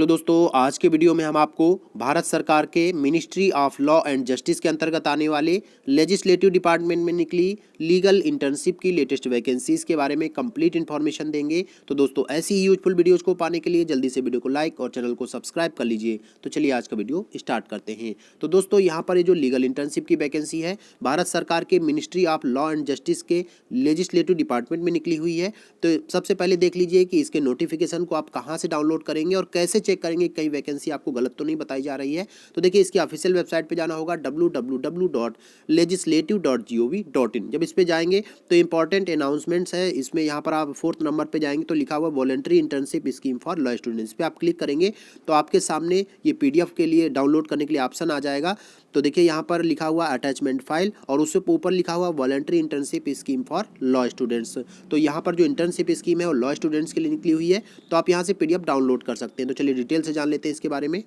Hello दोस्तों, आज के वीडियो में हम आपको भारत सरकार के ministry of law and justice के अंतर्गत आने वाले लेजिस्लेटिव डिपार्टमेंट में निकली लीगल इंटर्नशिप की लेटेस्ट वैकेंसीज के बारे में कंप्लीट इन्फॉर्मेशन देंगे। तो दोस्तों, ऐसी ही यूजफुल वीडियोज़ को पाने के लिए जल्दी से वीडियो को लाइक और चैनल को सब्सक्राइब कर लीजिए। तो चलिए आज का वीडियो स्टार्ट करते हैं। तो दोस्तों, यहाँ पर ये जो लीगल इंटर्नशिप की वैकेंसी है भारत सरकार के ministry of law and justice के लेजिस्लेटिव डिपार्टमेंट में निकली हुई है। तो सबसे पहले देख लीजिए कि इसके नोटिफिकेशन को आप कहाँ से डाउनलोड करेंगे और कैसे चेक करेंगे कहीं वैकेंसी आपको गलत तो नहीं बताई जा रही है। तो देखिए, इसकी ऑफिशियल वेबसाइट पे जाना होगा www.legislative.gov.in। जब इस पे जाएंगे तो इंपॉर्टेंट अनाउंसमेंट्स है, इसमें यहाँ पर आप 4th नंबर पे जाएंगे तो लिखा हुआ voluntary internship scheme for law students पे आप क्लिक करेंगे तो आपके सामने ये PDF के लिए डाउनलोड करने के लिए ऑप्शन आ जाएगा। तो देखिए, यहाँ पर लिखा हुआ अटैचमेंट फाइल और उससे ऊपर लिखा हुआ voluntary internship scheme for law students. तो यहाँ पर जो इंटर्नशिप स्कीम है वो लॉ स्टूडेंट्स के लिए निकली हुई है, तो आप यहाँ से PDF डाउनलोड कर सकते हैं। तो चलिए डिटेल से जान लेते हैं इसके बारे में।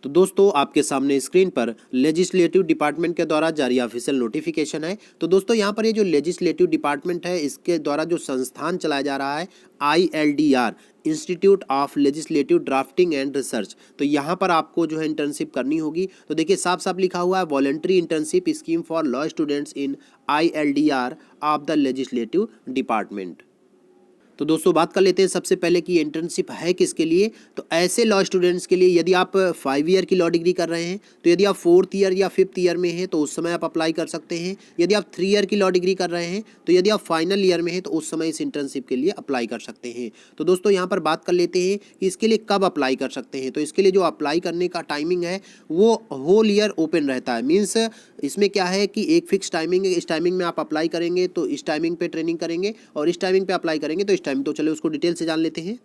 तो दोस्तों, आपके सामने स्क्रीन पर लेजिस्लेटिव डिपार्टमेंट के द्वारा जारी ऑफिशियल नोटिफिकेशन है। तो दोस्तों, यहाँ पर ये जो लेजिस्लेटिव डिपार्टमेंट है इसके द्वारा जो संस्थान चलाया जा रहा है ILDR, institute of legislative drafting and research. तो यहाँ पर आपको जो है इंटर्नशिप करनी होगी। तो देखिए, साफ साफ लिखा हुआ है voluntary internship scheme for law students in ILDR of the legislative department. तो दोस्तों, बात कर लेते हैं सबसे पहले कि इंटर्नशिप है किसके लिए। तो ऐसे लॉ स्टूडेंट्स के लिए, यदि आप 5 ईयर की लॉ डिग्री कर रहे हैं तो यदि आप 4th ईयर या 5th ईयर में हैं तो उस समय आप अप्लाई कर सकते हैं। यदि आप 3 ईयर की लॉ डिग्री कर रहे हैं तो यदि आप फाइनल ईयर में हैं तो उस समय इस इंटर्नशिप के लिए अप्लाई कर सकते हैं। तो दोस्तों, यहाँ पर बात कर लेते हैं कि इसके लिए कब अप्लाई कर सकते हैं। तो इसके लिए जो अप्लाई करने का टाइमिंग है वो होल ईयर ओपन रहता है। मीन्स इसमें क्या है कि एक फिक्स टाइमिंग है, इस टाइमिंग में आप अप्लाई करेंगे तो इस टाइमिंग पे ट्रेनिंग करेंगे और इस टाइमिंग पे अप्लाई करेंगे तो इस टाइम। तो चलिए उसको डिटेल से जान लेते हैं।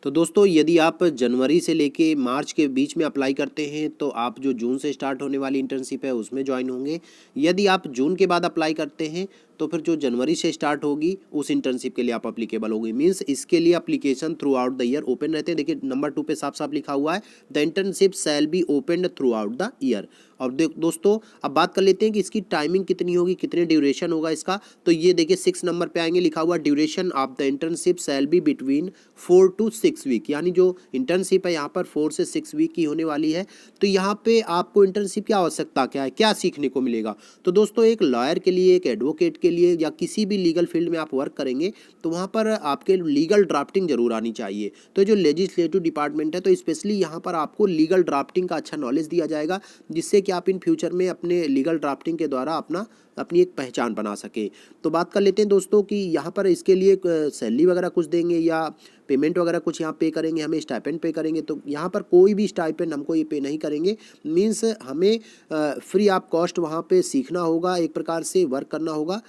तो दोस्तों, यदि आप जनवरी से लेके मार्च के बीच में अप्लाई करते हैं तो आप जो जून से स्टार्ट होने वाली इंटर्नशिप है उसमें ज्वाइन होंगे। यदि आप जून के बाद अप्लाई करते हैं तो फिर जो जनवरी से स्टार्ट होगी उस इंटर्नशिप के लिए आप अप्लीकेबल होगी। मीन्स इसके लिए application through out the year open रहते हैं। देखिए, नंबर 2 पे साफ साफ लिखा हुआ है the internship shall be open through out the year. और दोस्तों, अब बात कर लेते हैं कि इसकी टाइमिंग कितनी होगी, कितने ड्यूरेशन होगा इसका। तो ये देखिए 6 नंबर पे आएंगे, लिखा हुआ duration of the internship shall be between 4 to 6 week. यानी जो इंटर्नशिप है यहाँ पर 4 से 6 वीक की होने वाली है। तो यहाँ पे आपको इंटर्नशिप की आवश्यकता क्या है, क्या सीखने को मिलेगा। तो दोस्तों, एक लॉयर के लिए, एक एडवोकेट के लिए या किसी भी लीगल फील्ड में आप वर्क करेंगे तो वहाँ पर आपके लीगल ड्राफ्टिंग जरूर आनी चाहिए। तो जो लेजिस्लेटिव डिपार्टमेंट है तो स्पेशली यहाँ पर आपको लीगल ड्राफ्टिंग का अच्छा नॉलेज दिया जाएगा, जिससे कि आप इन फ्यूचर में अपने लीगल ड्राफ्टिंग के द्वारा अपनी एक पहचान बना सके। तो बात कर लेते हैं दोस्तों कि यहाँ पर इसके लिए सैलरी वगैरह कुछ देंगे या पेमेंट वगैरह कुछ यहाँ पे करेंगे, हमें स्टाइपेंड पे करेंगे। तो यहाँ पर कोई भी स्टाइपेंड हमको ये पे नहीं करेंगे। मीन्स हमें फ्री ऑफ कॉस्ट वहाँ पे सीखना होगा, एक प्रकार से वर्क करना होगा।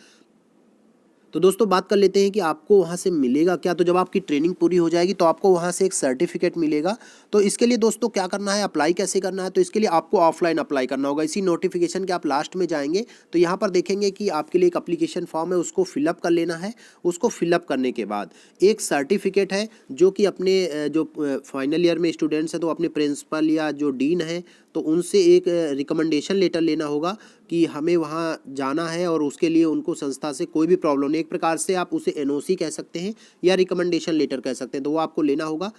तो दोस्तों, बात कर लेते हैं कि आपको वहाँ से मिलेगा क्या। तो जब आपकी ट्रेनिंग पूरी हो जाएगी तो आपको वहाँ से एक सर्टिफिकेट मिलेगा। तो इसके लिए दोस्तों क्या करना है, अप्लाई कैसे करना है। तो इसके लिए आपको ऑफलाइन अप्लाई करना होगा। इसी नोटिफिकेशन के आप लास्ट में जाएंगे तो यहाँ पर देखेंगे कि आपके लिए एक एप्लीकेशन फॉर्म है, उसको फिलअप कर लेना है। उसको फिलअप करने के बाद एक सर्टिफिकेट है जो कि अपने जो फाइनल ईयर में स्टूडेंट्स हैं तो अपने प्रिंसिपल या जो डीन है तो उनसे एक रिकमेंडेशन लेटर लेना होगा कि हमें वहाँ जाना है और उसके लिए उनको संस्था से कोई भी प्रॉब्लम नहीं, एक प्रकार से आप उसे NOC कह सकते हैं या रिकमेंडेशन लेटर कह सकते हैं, तो वो आपको लेना होगा।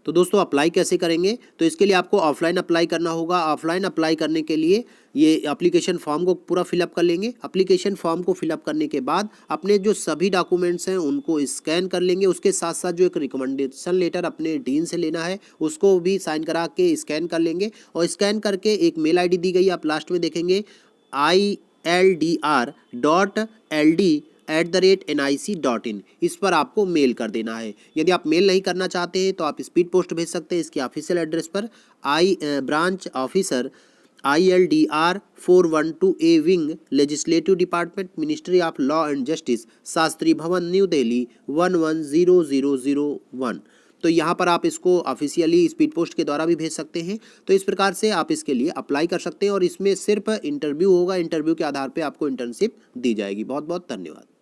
तो दोस्तों, अप्लाई कैसे करेंगे। तो इसके लिए आपको ऑफलाइन अप्लाई करना होगा। ऑफलाइन अप्लाई करने के लिए ये एप्लीकेशन फॉर्म को पूरा फिलअप कर लेंगे। एप्लीकेशन फॉर्म को फिलअप करने के बाद अपने जो सभी डॉक्यूमेंट्स हैं उनको स्कैन कर लेंगे। उसके साथ साथ जो एक रिकमेंडेशन लेटर अपने डीन से लेना है उसको भी साइन करा के स्कैन कर लेंगे और स्कैन करके एक मेल ID दी गई है, आप लास्ट में देखेंगे ILDR.LD@nic.in, इस पर आपको मेल कर देना है। यदि आप मेल नहीं करना चाहते हैं तो आप स्पीड पोस्ट भेज सकते हैं इसके ऑफिशियल एड्रेस पर। Branch officer ILDR 412A wing legislative department ministry of law and justice, Shastri भवन, न्यू दिल्ली 110001। तो यहाँ पर आप इसको ऑफिशियली स्पीड पोस्ट के द्वारा भी भेज सकते हैं। तो इस प्रकार से आप इसके लिए अप्लाई कर सकते हैं और इसमें सिर्फ इंटरव्यू होगा। इंटरव्यू के आधार पर आपको इंटर्नशिप दी जाएगी। बहुत बहुत धन्यवाद।